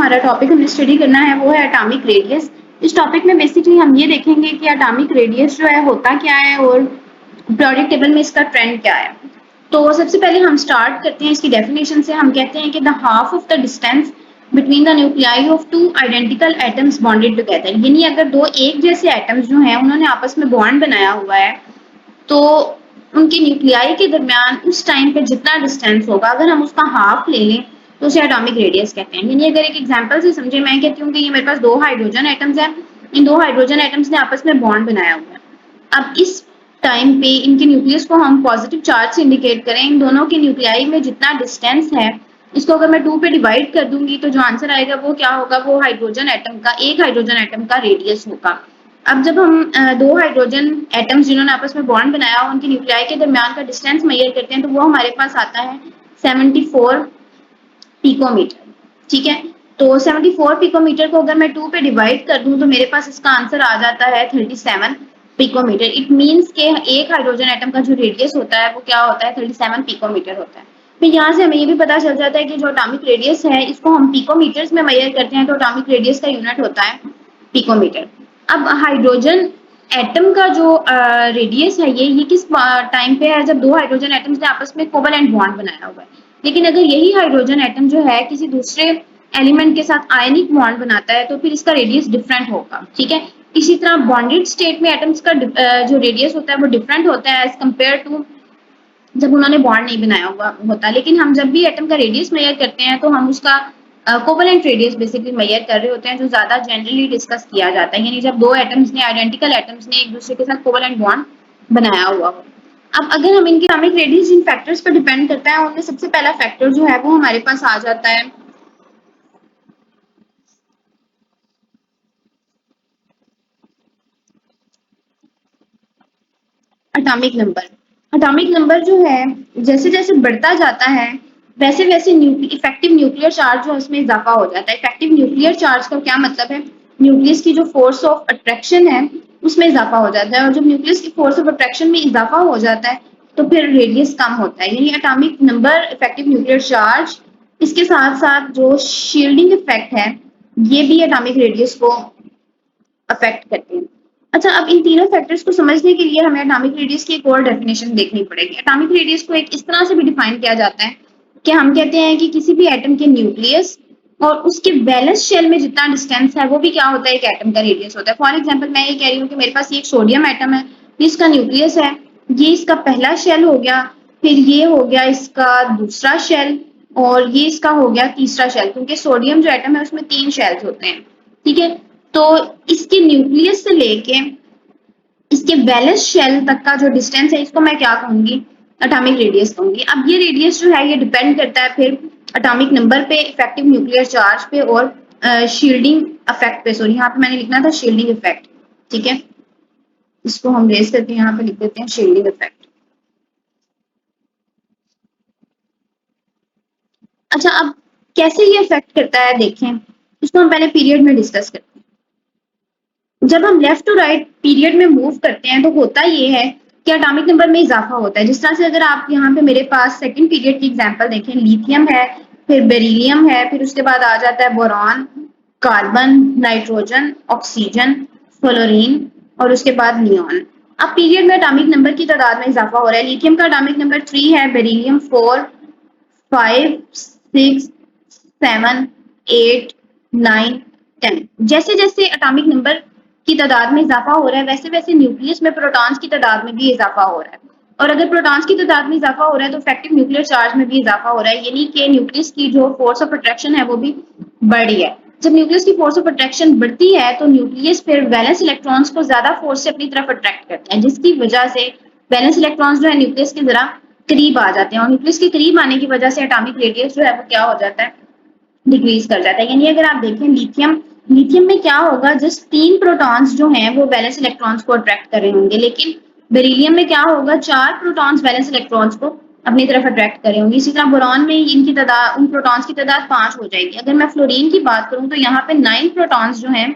हमारा टॉपिक हमने स्टडी करना है वो है एटॉमिक रेडियस। इस टॉपिक में बेसिकली हम ये देखेंगे कि एटॉमिक रेडियस जो है होता क्या है और पीरियोडिक टेबल में इसका ट्रेंड क्या है। तो सबसे पहले हम स्टार्ट करते हैं इसकी डेफिनेशन से। हम कहते हैं कि the half of the distance between the nuclei of two identical atoms bonded together, यानी अगर दो एक जैसे एटम्स जो हैं उन्होंने आपस में बॉन्ड बनाया हुआ है तो उनके न्यूक्लियाई के दरमियान उस टाइम पे जितना डिस्टेंस होगा अगर हम उसका हाफ ले लें तो उसे एटॉमिक रेडियस कहते हैं। यानी अगर एक एग्जांपल से समझे, मैं कहती हूँ कि ये मेरे पास दो हाइड्रोजन एटम्स हैं, इन दो हाइड्रोजन एटम्स ने आपस में बॉन्ड बनाया हुआ है। अब इस टाइम पे इनके न्यूक्लियस को हम पॉजिटिव चार्ज से इंडिकेट करें, इन दोनों के न्यूक्लियाई में जितना डिस्टेंस है इसको अगर मैं 2 पे डिवाइड कर दूंगी तो जो आंसर आएगा वो क्या होगा, वो हाइड्रोजन एटम का, एक हाइड्रोजन एटम का रेडियस होगा। अब जब हम दो हाइड्रोजन एटम्स जिन्होंने आपस में बॉन्ड बनाया हो उनके न्यूक्लियाई के दरमियान का डिस्टेंस मेजर करते हैं तो वो हमारे पास आता है 74 पिकोमीटर। ठीक है, तो 74 पिकोमीटर को अगर मैं 2 पे डिवाइड कर दूं तो मेरे पास इसका आंसर आ जाता है 37 पिकोमीटर। इट मींस के एक हाइड्रोजन एटम का जो रेडियस होता है वो क्या होता है, 37 पिकोमीटर होता है। फिर यहाँ से हमें ये भी पता चल जाता है कि जो एटॉमिक रेडियस है इसको हम पिकोमीटर्स में मेजर करते हैं तो एटॉमिक रेडियस का यूनिट होता है पिकोमीटर। अब हाइड्रोजन एटम का जो रेडियस है ये किस टाइम पे है, जब दो हाइड्रोजन एटम्स ने आपस में कोवलेंट बॉन्ड बनाया हुआ है। लेकिन अगर यही हाइड्रोजन एटम जो है किसी दूसरे एलिमेंट के साथ आयनिक बॉन्ड बनाता है तो फिर इसका रेडियस डिफरेंट होगा। ठीक है, इसी तरह बॉन्डेड स्टेट में एटम्स का जो रेडियस होता है वो डिफरेंट होता है एज कम्पेयर टू जब उन्होंने बॉन्ड नहीं बनाया हुआ होता। लेकिन हम जब भी एटम का रेडियस मेजर करते हैं तो हम उसका कोवलेंट रेडियस बेसिकली मेजर कर रहे होते हैं, जो ज्यादा जनरली डिस्कस किया जाता है, यानी जब दो एटम्स ने, आइडेंटिकल एटम्स ने एक दूसरे के साथ कोवलेंट बॉन्ड बनाया हुआ हो। अब अगर हम इनके एटॉमिक रेडियस इन फैक्टर्स पर डिपेंड करता है, उनमें सबसे पहला फैक्टर जो है वो हमारे पास आ जाता है एटॉमिक नंबर। एटॉमिक नंबर जो है जैसे जैसे बढ़ता जाता है वैसे वैसे इफेक्टिव न्यूक्लियर चार्ज जो है उसमें इजाफा हो जाता है। इफेक्टिव न्यूक्लियर चार्ज का क्या मतलब है, न्यूक्लियस की जो फोर्स ऑफ अट्रैक्शन है उसमें इजाफा हो जाता है, और जब न्यूक्लियस की फोर्स ऑफ अट्रैक्शन में इजाफा हो जाता है तो फिर रेडियस कम होता है। यानी atomic number, effective nuclear charge, इसके साथ साथ जो शील्डिंग इफेक्ट है ये भी एटॉमिक रेडियस को अफेक्ट करते हैं। अच्छा, अब इन तीनों फैक्टर्स को समझने के लिए हमें एटॉमिक रेडियस की एक और डेफिनेशन देखनी पड़ेगी। एटॉमिक रेडियस को एक इस तरह से भी डिफाइन किया जाता है कि हम कहते हैं कि किसी भी एटम के न्यूक्लियस और उसके वैलेंस शेल में जितना डिस्टेंस है वो भी क्या होता है, एक एटम का रेडियस होता है। फॉर एग्जांपल मैं ये कह रही हूँ कि मेरे पास ये एक सोडियम एटम है, इसका न्यूक्लियस है, ये इसका पहला शेल हो गया, फिर ये हो गया इसका दूसरा शेल, और ये इसका हो गया तीसरा शेल, क्योंकि सोडियम जो एटम है उसमें 3 शेल्स होते हैं। ठीक है, तो इसके न्यूक्लियस से लेके इसके वैलेंस शेल तक का जो डिस्टेंस है इसको मैं क्या कहूंगी, एटॉमिक रेडियस कहूंगी। अब ये रेडियस जो है ये डिपेंड करता है फिर एटॉमिक नंबर पे, इफेक्टिव न्यूक्लियर चार्ज पे और शील्डिंग इफेक्ट पे। सॉरी, यहाँ पे मैंने लिखना था शील्डिंग इफेक्ट। ठीक है, इसको हम रेस करके यहाँ पे लिख देते हैं शील्डिंग इफेक्ट। अच्छा, अब कैसे ये इफेक्ट करता है देखें, इसको हम पहले पीरियड में डिस्कस करते हैं। जब हम लेफ्ट टू राइट पीरियड में मूव करते हैं तो होता ये है कि एटॉमिक नंबर में इजाफा होता है। जिस तरह से अगर आप यहाँ पे मेरे पास सेकंड पीरियड की एग्जांपल देखें, लिथियम है, फिर बेरिलियम है, फिर उसके बाद आ जाता है boron, carbon, nitrogen, oxygen, fluorine और उसके बाद नियॉन। अब पीरियड में एटॉमिक नंबर की तादाद में इजाफा हो रहा है। लिथियम का एटॉमिक नंबर 3 है, बेरिलियम 4, 5, 6, 7, 8, 9, 10। जैसे जैसे एटॉमिक नंबर की तादाद में इजाफा हो रहा है वैसे वैसे न्यूक्लियस में प्रोटॉन्स की तादाद में भी इजाफा हो रहा है, और अगर प्रोटॉन्स की तादाद में इजाफा हो रहा है तो इफेक्टिव न्यूक्लियर चार्ज में भी इजाफा हो रहा है, यानी कि न्यूक्लियस की जो फोर्स ऑफ अट्रैक्शन है वो भी बढ़ रही है। जब न्यूक्लियस की फोर्स ऑफ अट्रैक्शन बढ़ती है तो न्यूक्लियस फिर वैलेंस इलेक्ट्रॉन्स को ज्यादा फोर्स से अपनी तरफ अट्रैक्ट करते हैं, जिसकी वजह से वैलेंस इलेक्ट्रॉन्स जो है न्यूक्लियस के जरा करीब आ जाते हैं, और न्यूक्लियस के करीब आने की वजह से एटॉमिक रेडियस जो है वो क्या हो जाता है, डिक्रीज कर जाता है। यानी अगर आप देखें लिथियम, लिथियम में क्या होगा, जस्ट 3 प्रोटॉन्स जो हैं वो वैलेंस इलेक्ट्रॉन्स को अट्रैक्ट कर रहे होंगे, लेकिन बेरिलियम में क्या होगा, 4 प्रोटॉन्स वैलेंस इलेक्ट्रॉन्स को अपनी तरफ अट्रैक्ट कर रहे होंगे। इसी तरह बोरॉन में इनकी तादाद, उन प्रोटॉन्स की तादाद 5 हो जाएगी। अगर मैं फ्लोरीन की बात करूं तो यहाँ पे 9 प्रोटॉन्स जो हैं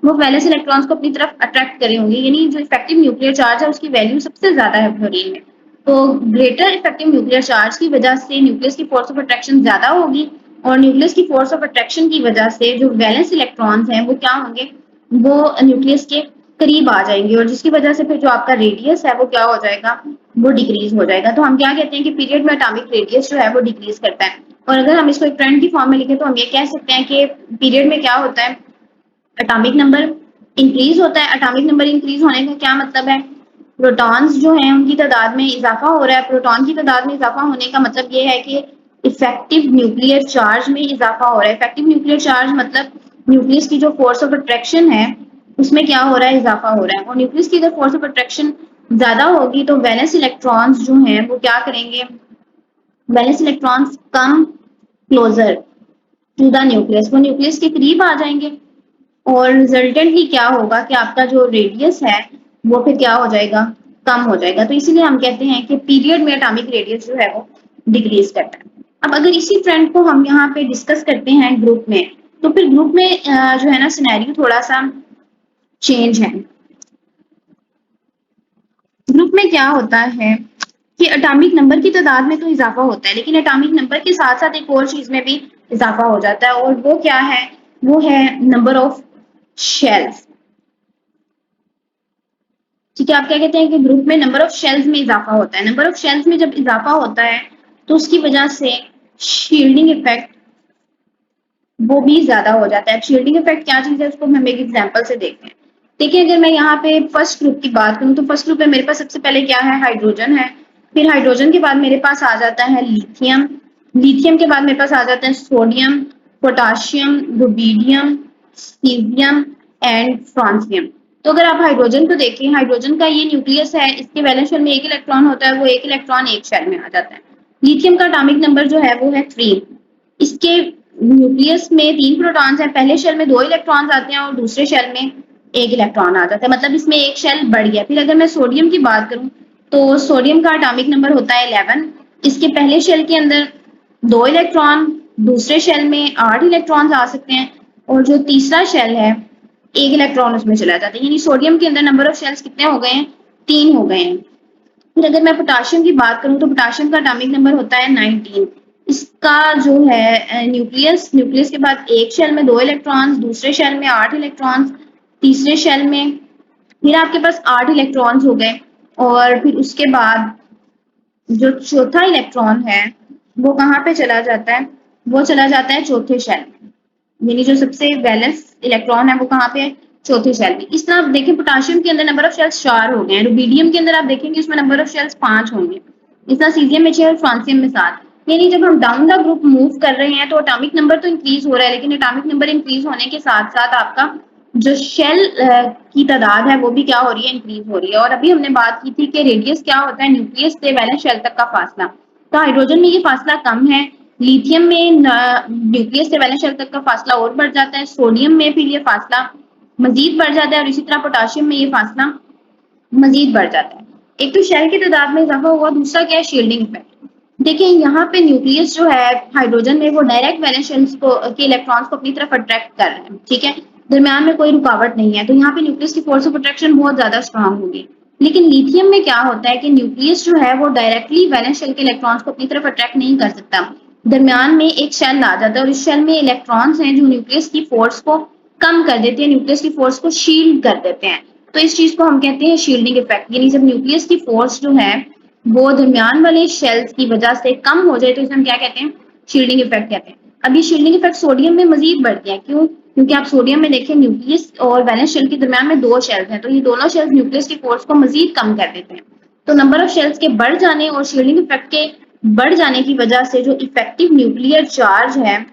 वो वैलेंस इलेक्ट्रॉन्स को अपनी तरफ अट्रैक्ट करे होंगे, यानी जो इफेक्टिव न्यूक्लियर चार्ज है उसकी वैल्यू सबसे ज्यादा है फ्लोरीन में। तो ग्रेटर इफेक्टिव न्यूक्लियर चार्ज की वजह से न्यूक्लियस की फोर्स ऑफ अट्रैक्शन ज्यादा होगी, और न्यूक्लियस की फोर्स ऑफ अट्रैक्शन की वजह से जो वैलेंस इलेक्ट्रॉन्स हैं वो क्या होंगे, वो न्यूक्लियस के करीब आ जाएंगे और जिसकी वजह से फिर जो आपका रेडियस है वो क्या हो जाएगा, वो डिक्रीज हो जाएगा। तो हम क्या कहते हैं कि पीरियड में एटॉमिक रेडियस जो है वो डिक्रीज करता है। और अगर हम इसको एक ट्रेंड की फॉर्म में लिखें तो हम ये कह सकते हैं कि पीरियड में क्या होता है, एटॉमिक नंबर इंक्रीज होता है। एटॉमिक नंबर इंक्रीज होने का क्या मतलब है, प्रोटॉन्स जो हैं उनकी तादाद में इजाफा हो रहा है। प्रोटॉन की तादाद में इजाफा होने का मतलब ये है कि इफेक्टिव न्यूक्लियर चार्ज में इजाफा हो रहा है। इफेक्टिव न्यूक्लियर चार्ज मतलब न्यूक्लियस की जो फोर्स ऑफ अट्रैक्शन है उसमें क्या हो रहा है, इजाफा हो रहा है। और न्यूक्लियस की अगर फोर्स ऑफ अट्रैक्शन ज्यादा होगी तो वैलेंस इलेक्ट्रॉन्स जो हैं वो क्या करेंगे, valence electrons come closer to the nucleus, वो न्यूक्लियस के करीब आ जाएंगे और रिजल्टेंटली क्या होगा कि आपका जो रेडियस है वो फिर क्या हो जाएगा, कम हो जाएगा। तो इसीलिए हम कहते हैं कि पीरियड में एटॉमिक रेडियस जो है वो डिक्रीज करता है। अब अगर इसी ट्रेंड को हम यहाँ पे डिस्कस करते हैं ग्रुप में, तो फिर ग्रुप में जो है ना सिनेरियो थोड़ा सा चेंज है। ग्रुप में क्या होता है कि एटॉमिक नंबर की तादाद में तो इजाफा होता है, लेकिन एटॉमिक नंबर के साथ साथ एक और चीज में भी इजाफा हो जाता है और वो क्या है, वो है नंबर ऑफ शेल्स। ठीक है, आप क्या कहते हैं कि ग्रुप में नंबर ऑफ शेल्स में इजाफा होता है। नंबर ऑफ शेल्स में जब इजाफा होता है तो उसकी वजह से शील्डिंग इफेक्ट वो भी ज्यादा हो जाता है। शील्डिंग इफेक्ट क्या चीज है उसको हम एक एग्जांपल से देखते हैं। देखिए अगर मैं यहाँ पे फर्स्ट ग्रुप की बात करूँ तो फर्स्ट ग्रुप में मेरे पास सबसे पहले क्या है, हाइड्रोजन है। फिर हाइड्रोजन के बाद मेरे पास आ जाता है लिथियम। लिथियम के बाद मेरे पास आ जाते हैं sodium, potassium, rubidium, caesium and francium. तो अगर आप हाइड्रोजन को देखें, हाइड्रोजन का ये न्यूक्लियस है, इसके वैलेंस शेल में एक इलेक्ट्रॉन होता है, वो एक इलेक्ट्रॉन एक शेल में आ जाता है। लिथियम का एटॉमिक नंबर जो है वो है 3। इसके न्यूक्लियस में 3 प्रोटॉन्स हैं, पहले शेल में 2 इलेक्ट्रॉन्स आते हैं और दूसरे शेल में एक इलेक्ट्रॉन आ जाता है, मतलब इसमें एक शेल बढ़ गया। फिर अगर मैं सोडियम की बात करूं तो सोडियम का एटॉमिक नंबर होता है 11। इसके पहले शेल के अंदर 2 इलेक्ट्रॉन, दूसरे शेल में 8 इलेक्ट्रॉन्स आ सकते हैं और जो तीसरा शेल है एक इलेक्ट्रॉन उसमें चला जाता है। यानी सोडियम के अंदर नंबर ऑफ शेल्स कितने हो गए हैं, 3 हो गए हैं। फिर अगर मैं पोटाशियम की बात करूं तो पोटाशियम का एटॉमिक नंबर होता है 19। इसका जो है न्यूक्लियस, न्यूक्लियस के बाद एक शेल में 2 इलेक्ट्रॉन्स, दूसरे शेल में 8 इलेक्ट्रॉन्स, तीसरे शेल में फिर आपके पास 8 इलेक्ट्रॉन्स हो गए। और फिर उसके बाद जो चौथा इलेक्ट्रॉन है वो कहाँ पे चला जाता है, वो चला जाता है चौथे शेल में। यानी जो सबसे वैलेंस इलेक्ट्रॉन है वो कहाँ पे है, चौथे शेल में। इस तरह आप देखें पोटाशियम के अंदर नंबर ऑफ शेल्स 4 हो गए हैं। रुबीडियम के अंदर आप देखेंगे उसमें नंबर ऑफ शेल्स 5 होंगे। इस तरह सीजियम में 6 और फ्रांसियम में 7। यानी जब हम डाउन द ग्रुप मूव कर रहे हैं तो एटॉमिक नंबर तो इंक्रीज हो रहा है, लेकिन एटॉमिक नंबर इंक्रीज होने के साथ साथ आपका जो शेल की तादाद है वो भी क्या हो रही है, इंक्रीज हो रही है। और अभी हमने बात की थी कि रेडियस क्या होता है, न्यूक्लियस से वैलेंस शेल तक का फासला। तो हाइड्रोजन में ये फासला कम है, लिथियम में न्यूक्लियस से वैलेंस शेल तक का फासला और बढ़ जाता है, सोडियम में फिर ये फासला मजीद बढ़ जाता है और इसी तरह पोटाशियम में ये फासला मजीद बढ़ जाता है। एक तो शेल की तादाद में इजाफा हुआ, दूसरा क्या है, शील्डिंग इफेक्ट। देखिए यहाँ पे न्यूक्लियस जो है हाइड्रोजन में वो डायरेक्ट वैलेंस शेल्स को के इलेक्ट्रॉन्स को अपनी तरफ अट्रैक्ट कर रहे हैं, ठीक है, दरमियान में कोई रुकावट नहीं है। तो यहाँ पे न्यूक्लियस की फोर्स ऑफ अट्रैक्शन बहुत ज्यादा स्ट्रांग होगी। लेकिन लिथियम में क्या होता है कि न्यूक्लियस जो है वो डायरेक्टली वैलेंस शेल के इलेक्ट्रॉन्स को अपनी तरफ अट्रैक्ट नहीं कर सकता, दरमियान में एक शेल आ जाता है और इस शेल में इलेक्ट्रॉन्स हैं जो न्यूक्लियस की फोर्स को कम कर देते हैं, न्यूक्लियस की फोर्स को शील्ड कर देते हैं। तो इस चीज को हम कहते हैं शील्डिंग इफेक्ट। यानी जब न्यूक्लियस की फोर्स जो है वो दरमियान वाले शेल्स की वजह से कम हो जाए तो इसे हम क्या कहते हैं, शील्डिंग इफेक्ट कहते हैं। अब ये शील्डिंग इफेक्ट सोडियम में मजीद बढ़ गया, क्यों, क्योंकि आप सोडियम में देखें न्यूक्लियस और वैलेंस शेल के दरमियान में 2 शेल्स हैं, तो ये दोनों शेल्स न्यूक्लियस की फोर्स को मजीद कम कर देते हैं। तो नंबर ऑफ शेल्स के बढ़ जाने और शील्डिंग इफेक्ट के बढ़ जाने की वजह से जो इफेक्टिव न्यूक्लियर चार्ज है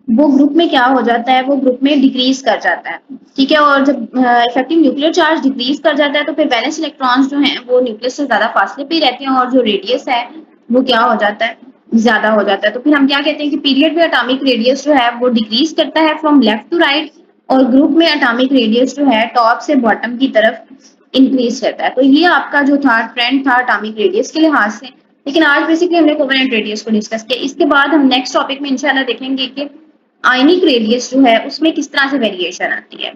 वो ग्रुप में क्या हो जाता है, वो ग्रुप में डिक्रीज कर जाता है, ठीक है। और जब इफेक्टिव न्यूक्लियर चार्ज डिक्रीज कर जाता है तो फिर वैलेंस इलेक्ट्रॉन्स जो हैं वो न्यूक्लियस से ज्यादा फासले पे रहते हैं और जो रेडियस है वो क्या हो जाता है, ज्यादा हो जाता है। तो फिर हम क्या कहते हैं कि पीरियड में एटॉमिक रेडियस जो है वो डिक्रीज करता है फ्रॉम लेफ्ट टू राइट, और ग्रुप में एटॉमिक रेडियस जो है टॉप से बॉटम की तरफ इंक्रीज करता है। तो ये आपका जो था ट्रेंड था एटॉमिक रेडियस के लिहाज से। लेकिन आज बेसिकली हमने कोवेलेंट रेडियस को डिस्कस किया। इसके बाद हम नेक्स्ट टॉपिक में इंशाल्लाह देखेंगे कि आयनिक रेडियस जो है उसमें किस तरह से वेरिएशन आती है।